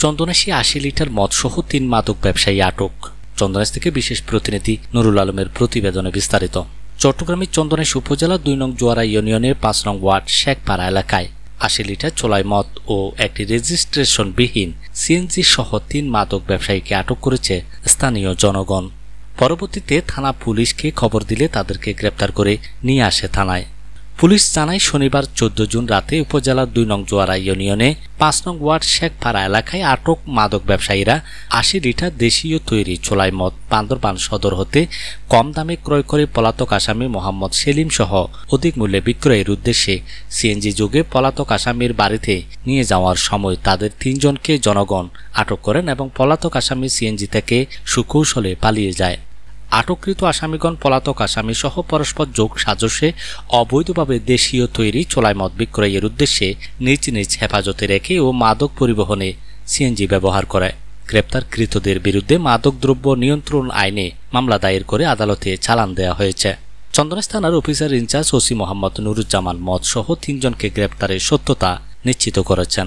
Chandanaish ৮০ litre মদসহ ৩ মাদক ব্যবসায়ী আটক। চন্দনাইশ থেকে বিশেষ প্রতিনিধি নুরুল আলমের প্রতিবেদনে বিস্তারিত। চট্টগ্রামের চন্দনাইশ উপজেলা ২ নং জোয়ারা ইউনিয়নের ৫ নং ওয়ার্ড শেখপাড়া এলাকায় ৮০ লিটার চোলাই মদ ও একটি রেজিস্ট্রেশনবিহীন সিএনজি সহ ৩ মাদক ব্যবসায়ীকে আটক করেছে স্থানীয় জনগণ। পরবর্তীতে থানা পুলিশকে খবর দিলে তাদেরকে গ্রেপ্তার করে নিয়ে আসে থানায়। পুলিশ জানায়, শনিবার ১৪ জুন রাতে উপজেলার ২ নং জোয়ারা ইউনিয়নে ৫ নং ওয়ার্ড শেখপাড়া এলাকায় আটক মাদক ব্যবসায়ীরা ৮০ লিটার দেশীয় তৈরি চোলাই মদ বান্দরবান সদর হতে কম দামে ক্রয় করে পলাতক আসামি মোহাম্মদ সেলিম সহ অধিক মূল্যে বিক্রয়ের উদ্দেশ্যে সিএনজি যোগে পলাতক আসামির বাড়িতে নিয়ে যাওয়ার সময় তাদের ৩ জনকে জনগণ আটক করেন এবং পলাতক আসামি সিএনজি থেকে সুকৌশলে পালিয়ে যায়। আটককৃত আসামিগণ পলাতক আসামি সহ পরস্পর যোগ সাজসে অবৈধভাবে দেশীয় তৈরি চোলাই মদ বিক্রয়ের উদ্দেশ্যে নিজ নিজ হেফাজতে রেখে ও মাদক পরিবহনে সিএনজি ব্যবহার করে। গ্রেপ্তারকৃতদের বিরুদ্ধে মাদকদ্রব্য নিয়ন্ত্রণ আইনে মামলা দায়ের করে আদালতে চালান দেওয়া হয়েছে। চন্দনাইশ থানার officer in-charge OC Mohammad Nuruzzaman মদ সহ ৩ জনকে গ্রেপ্তারের সত্যতা নিশ্চিত করেছেন।